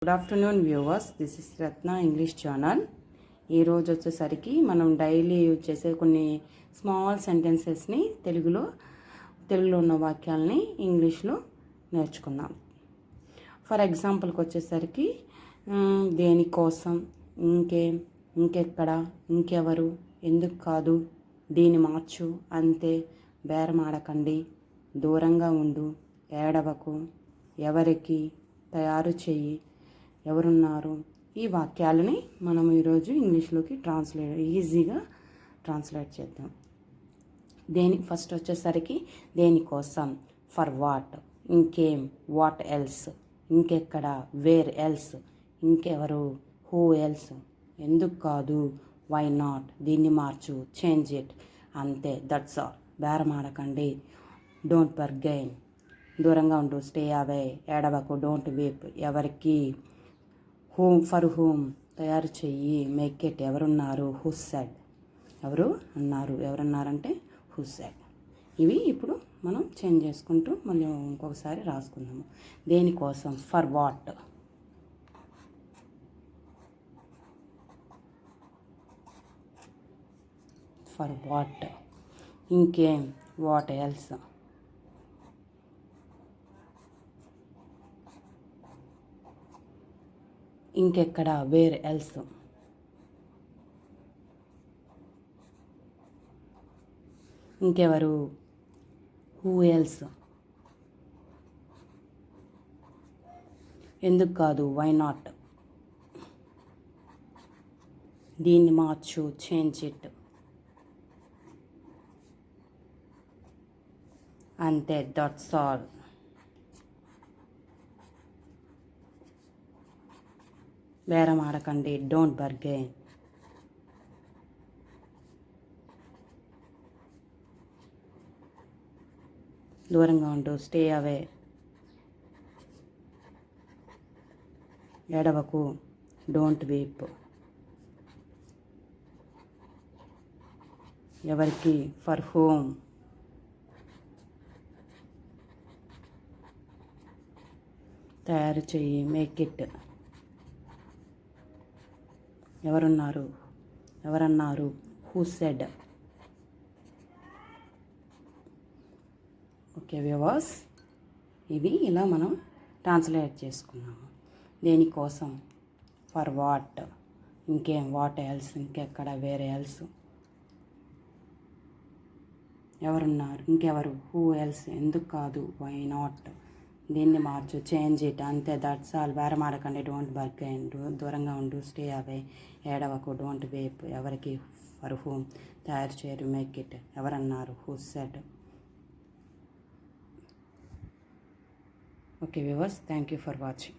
Good afternoon viewers, this is Ratna English channel. ఈరోజు వచ్చేసరికి మనం డైలీ యూజ్ చేసే కొన్ని స్మాల్ సెంటెన్సెస్ని తెలుగులో ఉన్న వాక్యాలని ఇంగ్లీష్లో నేర్చుకున్నాం. ఫర్ ఎగ్జాంపుల్కి వచ్చేసరికి దేనికోసం, ఇంకేం, ఇంకెక్కడ, ఇంకెవరు, ఎందుకు కాదు, దీని మార్చు, అంతే, బేరమాడకండి, దూరంగా ఉండు, ఏడవకు, ఎవరికి, తయారు చెయ్యి, ఎవరున్నారు. ఈ వాక్యాలని మనం ఈరోజు ఇంగ్లీష్లోకి ఈజీగా ట్రాన్స్లేట్ చేద్దాం. ఫస్ట్ వచ్చేసరికి దేనికోసం, ఫర్ వాట్, ఇంకేం, వాట్ ఎల్స్, ఇంకెక్కడ, వేర్ ఎల్స్, ఇంకెవరు, హూ ఎల్స్, ఎందుకు కాదు, వై నాట్, దీన్ని మార్చు, చేంజ్ ఇట్, అంతే, దట్స్ ఆల్, బేరమాడకండి, డోంట్ బర్గెయిన్, దూరంగా ఉండు, స్టే అవే, ఏడవకు, డోంట్ వీప్, ఎవరికి, హూమ్, ఫర్ హూమ్, తయారు చెయ్యి, మేక్ ఇట్, ఎవరున్నారు, హూ సెడ్, ఎవరు అన్నారు, ఎవరన్నారంటే హూ సెడ్. ఇవి ఇప్పుడు మనం చేంజ్ చేసుకుంటూ మళ్ళీ ఇంకొకసారి రాసుకుందాము. దేనికోసం, ఫర్ వాట్, ఫర్ వాట్, ఇంకేం, వాట్ ఎల్స్, ఇంకెక్కడ, వేర్ ఎల్స్, ఇంకెవరు, హూ ఎల్స్, ఎందుకు కాదు, వై నాట్, దీన్ని మార్చు, చేంజ్ ఇట్, అంతే, దట్స్ ఆల్, బేరమాడకండి, డోంట్ బర్గెయిన్, దూరంగా ఉండు, స్టే అవే, ఏడవకు, డోంట్ వీప్, ఎవరికి, ఫర్ హోమ్, తయారు చెయ్యి, మేక్ ఇట్, ఎవరన్నారు, హూ సెడ్. ఓకే వ్యూవర్స్, ఇవి ఇలా మనం ట్రాన్స్లేట్ చేసుకున్నాము. దేనికోసం, ఫర్ వాట్, ఇంకేం, వాట్ ఎల్స్, ఇంకెక్కడ, వేరే ఎల్స్, ఎవరున్నారు, ఇంకెవరు, హూ ఎల్స్, ఎందుకు కాదు, వై నాట్, దీన్ని మార్చు, చేంజ్ ఇట్, అంతే, దట్స్ ఆల్, బేరమాడకండి, డోంట్ బర్గెయిన్, దూరంగా ఉండు, స్టే అవే, ఏడవకు, డోంట్ వేప్, ఎవరికి, ఫర్ హూమ్, తయారు చేయరు, మేక్ ఇట్, ఎవరన్నారు, who said. Okay viewers, thank you for watching.